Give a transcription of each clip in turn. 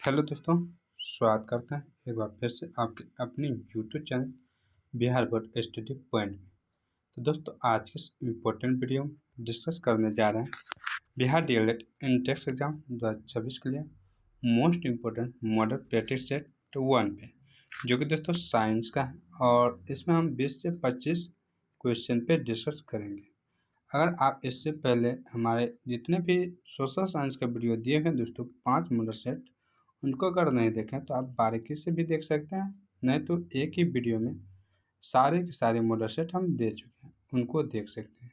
Hello दोस्तों, स्वागत करते हैं एक बार फिर से आपके अपनी YouTube channel Bihar board study point में। तो दोस्तों, आज के इस इम्पोर्टेंट वीडियो में डिस्कस करने जा रहे हैं बिहार डीएलएड इंटेक्स एग्जाम 2026 के लिए most important model practice set 1 पे, जो कि दोस्तों साइंस का है और इसमें हम 20 से 25 क्वेश्चन पे डिस्कस करेंगे। अगर आप इससे पहले हमारे जितने भी सोशल साइंस का वीडियो दिए हैं दोस्तों 5 मॉडल सेट, उनको अगर नहीं देखें तो आप बारीकी से भी देख सकते हैं, नहीं तो एक ही वीडियो में सारे के सारे मॉडल सेट हम दे चुके हैं, उनको देख सकते हैं।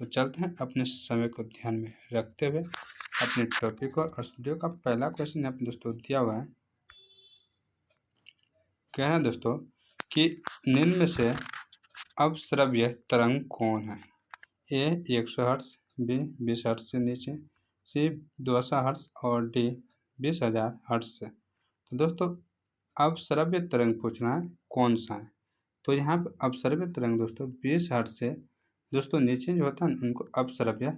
तो चलते हैं अपने समय को ध्यान में रखते हुए अपने टॉपिक और स्टूडियो का पहला क्वेश्चन यहाँ पे दोस्तों दिया हुआ है। कह रहे हैं दोस्तों कि निम्न में से अपश्रव्य तरंग कौन है? ए 100 हर्ट्ज, बी 20 हर्ट्ज से नीचे, सी 200 हर्ट्ज और डी 20,000 हर्ट्ज से। तो दोस्तों अपश्रव्य तरंग पूछना है कौन सा है। तो यहाँ पर अपश्रव्य तरंग दोस्तों 20 हर्ट्ज से दोस्तों नीचे जो होता है उनको अपश्रव्य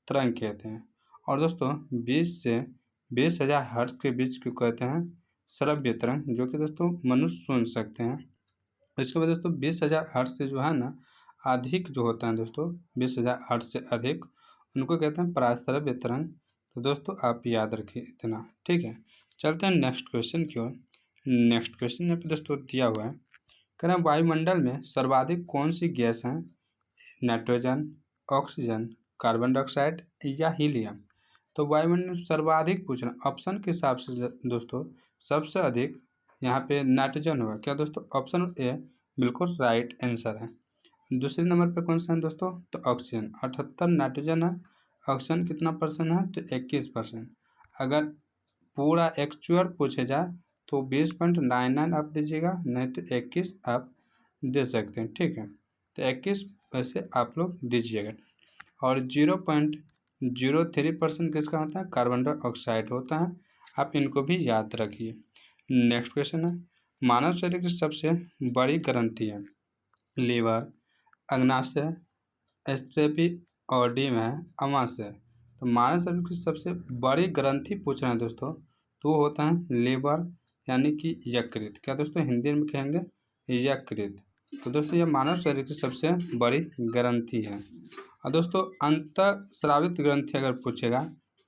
तरंग कहते हैं, और दोस्तों 20 से 20,000 हर्ट्ज के बीच को कहते हैं श्रव्य तरंग, जो कि दोस्तों मनुष्य सुन सकते हैं। इसके बाद दोस्तों 20,000 हर्ट्ज से जो है ना अधिक जो होता है दोस्तों 20,000 हर्ट्ज से अधिक, उनको कहते हैं पराश्रव्य तरंग। तो दोस्तों आप याद रखिए इतना, ठीक है। चलते हैं नेक्स्ट क्वेश्चन की ओर। नेक्स्ट क्वेश्चन यहाँ पे दोस्तों दिया हुआ है, कह रहे हैं वायुमंडल में सर्वाधिक कौन सी गैस है? नाइट्रोजन, ऑक्सीजन, कार्बन डाइऑक्साइड या हीलियम। तो वायुमंडल में सर्वाधिक पूछना ऑप्शन के हिसाब से दोस्तों सबसे अधिक यहाँ पे नाइट्रोजन होगा। क्या दोस्तों? ऑप्शन ए बिल्कुल राइट आंसर है। दूसरे नंबर पे कौन सा है दोस्तों? तो ऑक्सीजन 78 नाइट्रोजन है, ऑक्सीजन कितना परसेंट है? तो 21%। अगर पूरा एक्चुअल पूछे जाए तो 20.99 आप दीजिएगा, नहीं तो 21 आप दे सकते हैं, ठीक है। तो 21 वैसे आप लोग दीजिएगा। और 0.03% किसका होता है? कार्बन डाइऑक्साइड होता है, आप इनको भी याद रखिए। नेक्स्ट क्वेश्चन है, मानव शरीर की सबसे बड़ी ग्रंथि है? लीवर, अग्नाशय, स्टेपी और डी में है अमाशय। तो मानव शरीर की सबसे बड़ी ग्रंथि पूछ रहे हैं दोस्तों, तो होता है लीवर यानी कि यकृत। क्या दोस्तों? हिंदी में कहेंगे यकृत। तो दोस्तों यह मानव शरीर की सबसे बड़ी ग्रंथि है। और दोस्तों अंतःस्रावित ग्रंथि अगर पूछेगा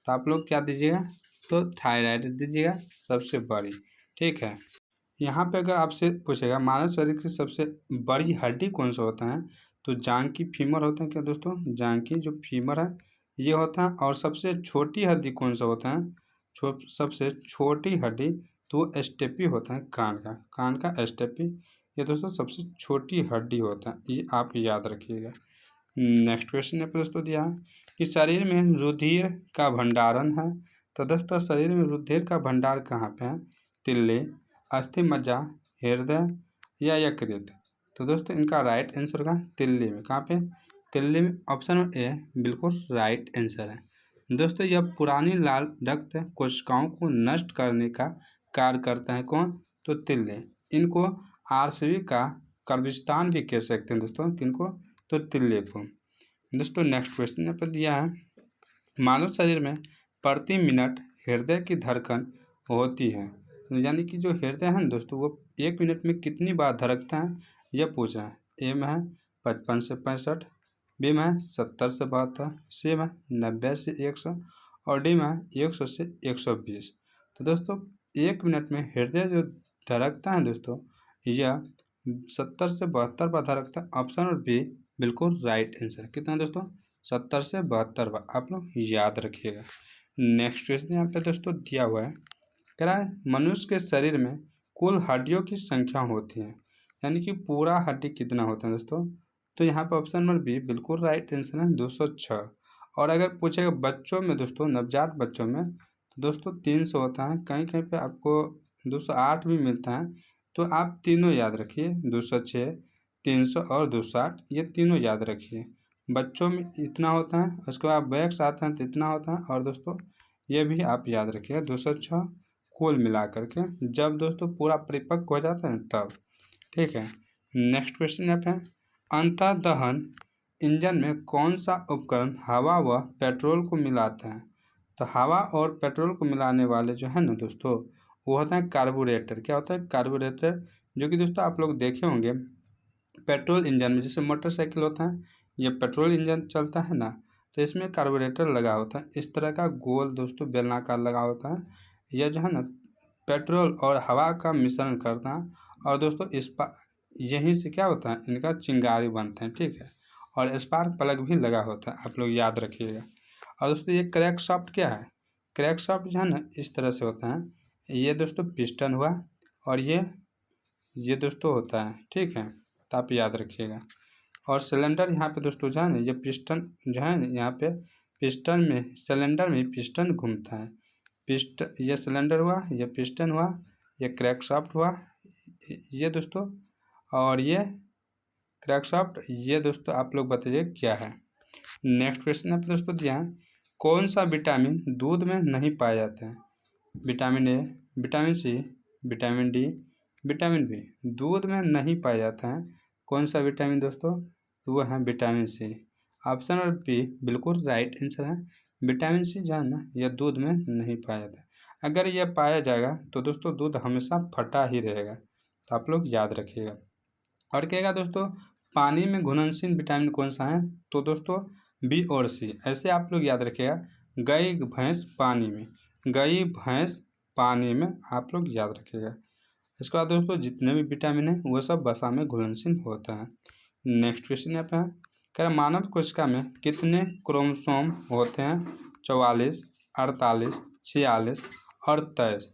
तो आप लोग क्या दीजिएगा? तो थायराइड दीजिएगा सबसे बड़ी, ठीक है। यहाँ पे अगर आपसे पूछेगा मानव शरीर की सबसे बड़ी हड्डी कौन सा होता है, तो जांघ की फीमर होता है। क्या दोस्तों? जांघ की जो फीमर है ये होता है। और सबसे छोटी हड्डी कौन सा होता है? सबसे छोटी हड्डी तो स्टेपी होता है, कान का स्टेपी, ये दोस्तों सबसे छोटी हड्डी होता है, ये आप याद रखिएगा। नेक्स्ट क्वेश्चन यहाँ पे दोस्तों दिया है कि शरीर में रुधिर का भंडारण है। तो दोस्तों शरीर में रुधिर का भंडार कहाँ पे है? तिल्ली, अस्थि मज्जा, हृदय या यकृत। तो दोस्तों इनका राइट आंसर का तिल्ली में। कहाँ पे? तिल्ली में। ऑप्शन ए बिल्कुल राइट आंसर है। दोस्तों यह पुरानी लाल रक्त कोशिकाओं को नष्ट करने का कार्य करता है कौन? तो तिल्ली। इनको आरसीबी का कब्रिस्तान भी कह सकते हैं दोस्तों, किनको? तो तिल्ली को। दोस्तों नेक्स्ट क्वेश्चन यहाँ पर दिया है, मानव शरीर में प्रति मिनट हृदय की धड़कन होती है, यानी कि जो हृदय है ना दोस्तों वो 1 मिनट में कितनी बार धड़कता है, यह पूछ रहा है। ए में है 55 से 65, बी में है 70 से 72, सी में 90 से 100 और डी में 100 से 120। तो दोस्तों 1 मिनट में हृदय जो धड़कता है दोस्तों यह 70 से 72 बार धड़कता है। ऑप्शन और बी बिल्कुल राइट आंसर। कितना दोस्तों? 70 से 72 बार, आप लोग याद रखिएगा। नेक्स्ट क्वेश्चन यहाँ पे दोस्तों दिया हुआ है, कह रहा है मनुष्य के शरीर में कुल हड्डियों की संख्या होती है, यानी कि पूरा हड्डी कितना होता है दोस्तों? तो यहाँ पे ऑप्शन नंबर बी बिल्कुल राइट आंसर है, 206। और अगर पूछेगा बच्चों में दोस्तों, नवजात बच्चों में, तो दोस्तों 300 होता है, कहीं कहीं पे आपको 208 भी मिलता है। तो आप तीनों याद रखिए, 206, 300 और 208, ये तीनों याद रखिए। बच्चों में इतना होता है, उसके बाद बैक्स आते हैं तो इतना होता है, और दोस्तों ये भी आप याद रखिएगा 206 कुल मिला करके, जब दोस्तों पूरा परिपक्व हो जाता है तब, ठीक है। नेक्स्ट क्वेश्चन यहाँ पे, अंतर्दहन इंजन में कौन सा उपकरण हवा व पेट्रोल को मिलाता है? तो हवा और पेट्रोल को मिलाने वाले जो है ना दोस्तों वो होता है कार्बोरेटर। क्या होता है? कार्बोरेटर, जो कि दोस्तों आप लोग देखे होंगे पेट्रोल इंजन में, जैसे मोटरसाइकिल होता है ये पेट्रोल इंजन चलता है ना, तो इसमें कार्बोरेटर लगा होता है। इस तरह का गोल दोस्तों बेलनाकार लगा होता है। यह जो है ना पेट्रोल और हवा का मिश्रण करता है, और दोस्तों यहीं से क्या होता है, इनका चिंगारी बनते हैं, ठीक है। और स्पार्क प्लग भी लगा होता है, आप लोग याद रखिएगा। और दोस्तों ये क्रैंकशाफ्ट क्या है? क्रैंकशाफ्ट जो है ना इस तरह से होता है। ये दोस्तों पिस्टन हुआ, और ये दोस्तों होता है, ठीक है, तो आप याद रखिएगा। और सिलेंडर यहाँ पे दोस्तों जो है ना ये पिस्टन जो है ना यहाँ पे पिस्टन में, सिलेंडर में पिस्टन घूमता है। ये सिलेंडर हुआ, ये पिस्टन हुआ, ये क्रैंकशाफ्ट हुआ, ये दोस्तों, और ये क्रैंकशाफ्ट, ये दोस्तों आप लोग बताइए क्या है। नेक्स्ट क्वेश्चन आप दोस्तों दिया है, कौन सा विटामिन दूध में नहीं पाया जाता है? Vitamin A, vitamin C, vitamin D, vitamin B दूध में नहीं पाया जाता है। कौन सा विटामिन दोस्तों? वो है विटामिन सी। ऑप्शन और बी बिल्कुल राइट आंसर है। विटामिन सी जो है ना यह दूध में नहीं पाया जाता है। अगर यह पाया जाएगा तो दोस्तों दूध हमेशा फटा ही रहेगा, तो आप लोग याद रखिएगा। और कहेगा दोस्तों पानी में घुलनशील विटामिन कौन सा है? तो दोस्तों बी और सी। ऐसे आप लोग याद रखिएगा, गई भैंस पानी में, गई भैंस पानी में, आप लोग याद रखिएगा। इसके बाद दोस्तों जितने भी विटामिन है वो सब वसा में घुलनशील होता है। नेक्स्ट क्वेश्चन यहाँ पे है, कह रहा मानव कोशिका में कितने क्रोमोसोम होते हैं? 44, 48, 46 और 23।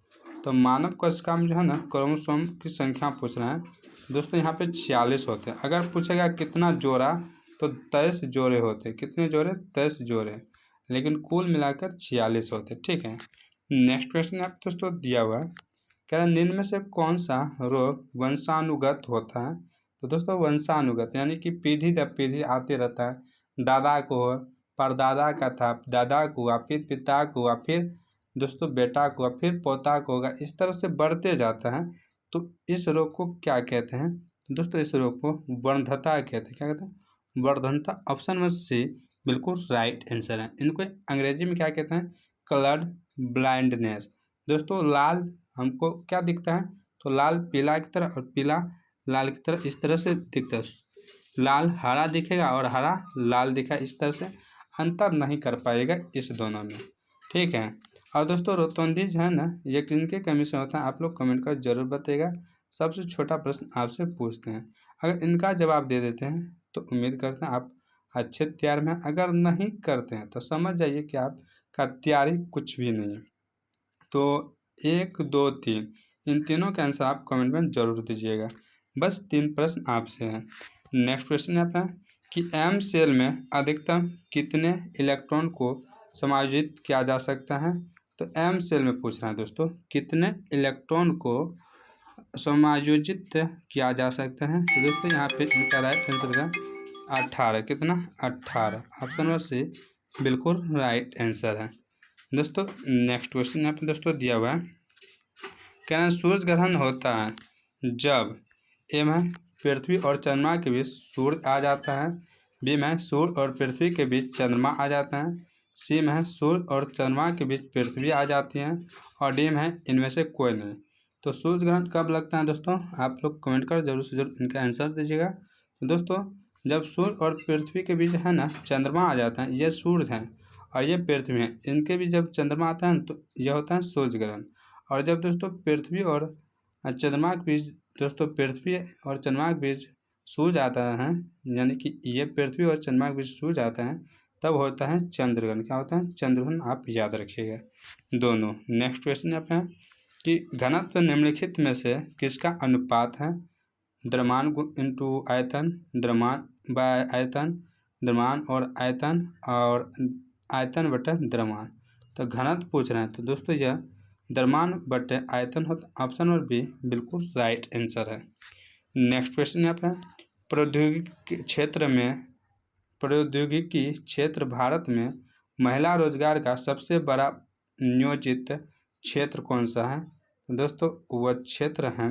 तो मानव कोशिका में जो है ना क्रोमोसोम की संख्या पूछ रहे हैं दोस्तों, यहाँ पे 46 होते हैं। अगर पूछेगा कितना जोड़ा, तो 23 जोड़े होते हैं। कितने जोड़े? 23 जोड़े, लेकिन कुल मिलाकर 46 होते हैं, ठीक है। नेक्स्ट क्वेश्चन आप दोस्तों दिया हुआ है, कह रहा निम्न में से कौन सा रोग वंशानुगत होता है? तो दोस्तों वंशानुगत यानी कि पीढ़ी दर पीढ़ी आते रहता है। दादा को हो, परदादा का था, दादा को हुआ, फिर पिता को हुआ, फिर दोस्तों बेटा को हुआ, फिर पोता को होगा, इस तरह से बढ़ते जाता है। तो इस रोग को क्या कहते हैं? दोस्तों इस रोग को वर्धनता कहते हैं। क्या कहते हैं? वर्धनता। ऑप्शन में सी बिल्कुल राइट आंसर है। इनको अंग्रेजी में क्या कहते हैं? Coloured blindness. दोस्तों लाल हमको क्या दिखता है? तो लाल पीला की तरह, और पीला लाल की तरह, इस तरह से दिखता है। लाल हरा दिखेगा और हरा लाल दिखा, इस तरह से अंतर नहीं कर पाएगा इस दोनों में, ठीक है। और दोस्तों रोतौंधी जो है ना ये किनके कमी से होता है? आप लोग कमेंट कर जरूर बताइएगा। सबसे छोटा प्रश्न आपसे पूछते हैं, अगर इनका जवाब दे देते हैं तो उम्मीद करते हैं आप अच्छे तैयार में। अगर नहीं करते हैं तो समझ जाइए कि आपका तैयारी कुछ भी नहीं है। तो 1, 2, 3 इन तीनों के आंसर आप कमेंट में जरूर दीजिएगा। बस 3 प्रश्न आपसे हैं। नेक्स्ट क्वेश्चन यहाँ पे है कि एम सेल में अधिकतम कितने इलेक्ट्रॉन को समायोजित किया जा सकता है? तो एम सेल में पूछ रहे हैं दोस्तों कितने इलेक्ट्रॉन को समायोजित किया जा सकता है? तो दोस्तों यहाँ पे इनका राइट आंसर है 18। कितना? 18। ऑप्शन नंबर सी बिल्कुल राइट आंसर है। दोस्तों नेक्स्ट क्वेश्चन यहाँ पे दोस्तों दिया हुआ है, क्या सूर्य ग्रहण होता है जब ए में पृथ्वी और चंद्रमा के बीच सूर्य आ जाता है, बी में सूर्य और पृथ्वी के बीच चंद्रमा आ जाता है, सी में सूर्य और चंद्रमा के बीच पृथ्वी आ जाती है, और डी में इनमें से कोई नहीं। तो सूर्य ग्रहण कब लगता है दोस्तों? आप लोग कमेंट कर जरूर से जरूर इनका आंसर दीजिएगा। तो दोस्तों जब सूर्य और पृथ्वी के बीच है ना चंद्रमा आ जाता है, ये सूर्य है और ये पृथ्वी है, इनके बीच जब चंद्रमा आता है तो यह होता है सूर्य ग्रहण। और जब दोस्तों पृथ्वी और चंद्रमा के बीच, दोस्तों पृथ्वी और चंद्रमा के बीच सूर्य आता है, यानी कि ये पृथ्वी और चंद्रमा के बीच सूर्य आता है, तब होता है चंद्रग्रहण। क्या होता है? चंद्रग्रहण। आप याद रखिएगा दोनों। नेक्स्ट क्वेश्चन यहाँ पे है कि घनत्व निम्नलिखित में से किसका अनुपात है? द्रव्यमान इंटू आयतन, द्रव्यमान बाय आयतन, द्रव्यमान और आयतन, और आयतन बटे द्रव्यमान। तो घनत्व पूछ रहे हैं तो दोस्तों यह द्रव्यमान बटे आयतन होता। ऑप्शन नंबर बी बिल्कुल राइट आंसर है। नेक्स्ट क्वेश्चन यहाँ पे प्रौद्योगिकी क्षेत्र भारत में महिला रोजगार का सबसे बड़ा नियोजित क्षेत्र कौन सा है? दोस्तों वह क्षेत्र है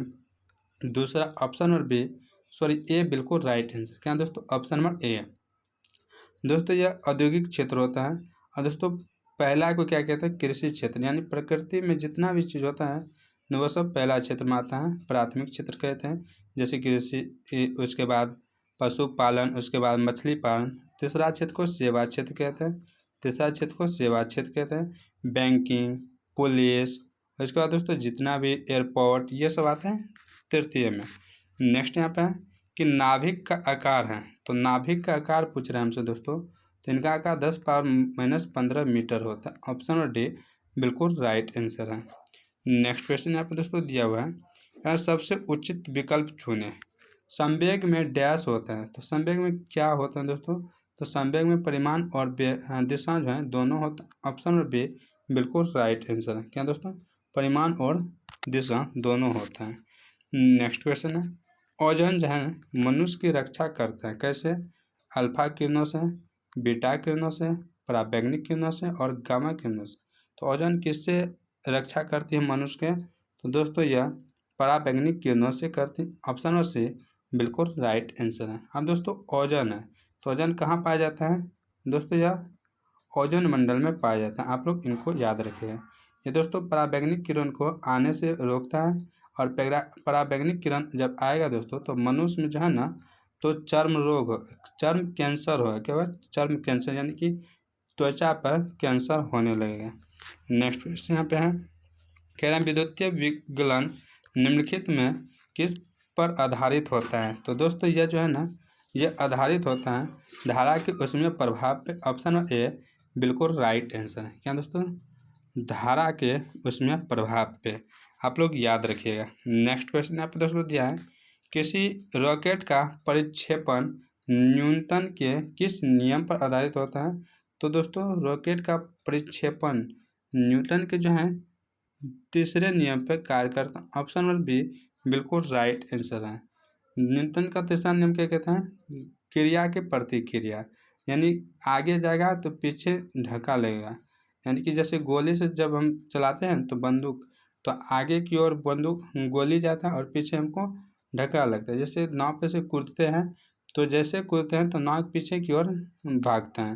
दूसरा, ऑप्शन नंबर बी सॉरी ए बिल्कुल राइट आंसर। क्या दोस्तों? Option number A. दोस्तों यह औद्योगिक क्षेत्र होता है। और दोस्तों पहला को क्या कहते हैं? कृषि क्षेत्र। यानी प्रकृति में जितना भी चीज़ होता है वो सब पहला क्षेत्र में आता है। प्राथमिक क्षेत्र कहते हैं, जैसे कृषि, उसके बाद पशुपालन, उसके बाद मछली पालन। तीसरा क्षेत्र को सेवा क्षेत्र कहते हैं। तीसरा क्षेत्र को सेवा क्षेत्र कहते हैं। बैंकिंग, पुलिस, उसके बाद दोस्तों जितना भी एयरपोर्ट, ये सब आते हैं तृतीय में। नेक्स्ट यहाँ पे है कि नाभिक का आकार है, तो नाभिक का आकार पूछ रहे हैं हमसे दोस्तों, तो इनका आकार 10⁻−15 मीटर होता है। ऑप्शन नंबर डी बिल्कुल राइट आंसर है। नेक्स्ट क्वेश्चन यहाँ पे दोस्तों दिया हुआ है, सबसे उचित विकल्प चुने। संवेग में डैश होता है, तो संवेग में क्या होता है दोस्तों, तो संवेग में परिमाण और दिशा जो है दोनों होता है। ऑप्शन नंबर बी बिल्कुल राइट आंसर है। क्या दोस्तों, परिमाण और दिशा दोनों होता है। नेक्स्ट क्वेश्चन है, ओजोन जो है मनुष्य की रक्षा करता है, कैसे? अल्फा किरणों से, बीटा किरणों से, पराबैंगनी किरणों से और गामा किरणों से। तो ओजोन किससे रक्षा करती है मनुष्य के, तो दोस्तों यह पराबैंगनी किरणों से करती है। ऑप्शन नंबर सी बिल्कुल राइट आंसर है। अब दोस्तों ओजोन है, तो ओजोन कहाँ पाया जाता है दोस्तों, यह ओजोन मंडल में पाया जाता है। आप लोग इनको याद रखिएगा। ये दोस्तों पराबैंगनी किरण को आने से रोकता है, और पराबैंगनी किरण जब आएगा दोस्तों तो मनुष्य में जो है ना, तो चर्म रोग, चर्म कैंसर होगा। क्या होगा? चर्म कैंसर, यानी कि त्वचा पर कैंसर होने लगेगा। नेक्स्ट क्वेश्चन यहाँ पे है, कह रहे हैं विद्युतीय विकलन निम्नलिखित में किस पर आधारित होता है। तो दोस्तों यह जो है ना, यह आधारित होता है धारा के उसमें प्रभाव पे। ऑप्शन नंबर ए बिल्कुल राइट आंसर है। क्या दोस्तों, धारा के उसमें प्रभाव पे, आप लोग याद रखिएगा। नेक्स्ट क्वेश्चन यहाँ पे दोस्तों दिया है, किसी रॉकेट का परिक्षेपण न्यूटन के किस नियम पर आधारित होता है। तो दोस्तों रॉकेट का परिक्षेपण न्यूटन के जो है तीसरे नियम पर कार्य करता है। ऑप्शन नंबर बी बिल्कुल राइट आंसर है। न्यूटन का तीसरा नियम क्या कहता है, क्रिया के प्रतिक्रिया, यानी आगे जाएगा तो पीछे धक्का लगेगा। यानी कि जैसे गोली से जब हम चलाते हैं तो बंदूक, तो आगे की ओर बंदूक गोली जाता है और पीछे हमको धक्का लगता है। जैसे नाव पे से कूदते हैं, तो जैसे कूदते हैं तो नाव पीछे की ओर भागता है।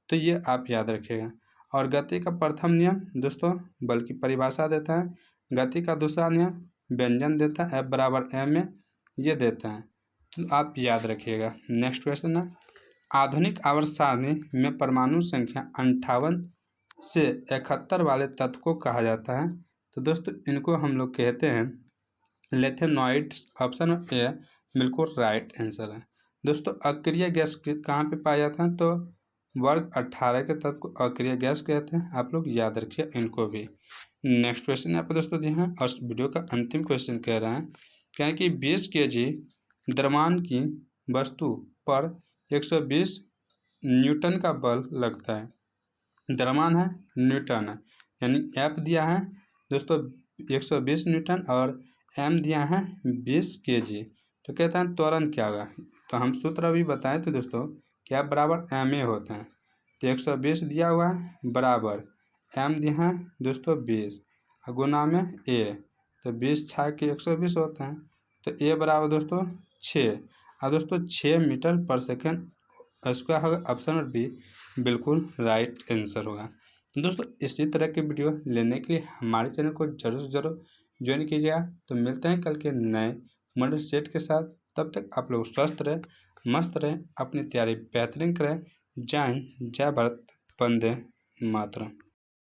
तो ये आप याद रखिएगा। और गति का प्रथम नियम दोस्तों बल की परिभाषा देता है। गति का दूसरा नियम व्यंजन देता है, F बराबर m में, ये देता है। तो आप याद रखिएगा। नेक्स्ट क्वेश्चन है, आधुनिक आवर्त सारणी में परमाणु संख्या 58 से 71 वाले तत्व को कहा जाता है। तो दोस्तों इनको हम लोग कहते हैं लेथेनॉइड। ऑप्शन ए बिल्कुल राइट आंसर है। दोस्तों अक्रिय गैस कहाँ पे पाया जाता है, तो वर्ग 18 के तत्व को अक्रिय गैस कहते हैं। आप लोग याद रखिए इनको भी। नेक्स्ट क्वेश्चन यहाँ पे दोस्तों दिए हैं, और वीडियो का अंतिम क्वेश्चन कह रहे हैं, क्या है कि 20 kg द्रव्यमान की वस्तु पर 120 न्यूटन का बल लगता है। द्रव्यमान है, न्यूटन है, यानी F दिया है दोस्तों 120 न्यूटन और M दिया है 20 kg। तो कहते हैं त्वरण क्या होगा, तो हम सूत्र अभी बताए थे दोस्तों कि F बराबर ma होता है। तो 120 दिया हुआ है बराबर M दिया है दोस्तों 20 गुना में A, तो 20 छः के 120 होता है। तो A बराबर दोस्तों 6, अब दोस्तों 6 मीटर पर सेकेंड स्क्वायर होगा। ऑप्शन नंबर बी बिल्कुल राइट आंसर होगा। दोस्तों इसी तरह की वीडियो लेने के लिए हमारे चैनल को जरूर से जरूर ज्वाइन कीजिएगा। तो मिलते हैं कल के नए मॉडल सेट के साथ। तब तक आप लोग स्वस्थ रहें, मस्त रहें, अपनी तैयारी बेहतरीन करें। जय हिंद, जय भारत, वंदे मातरम।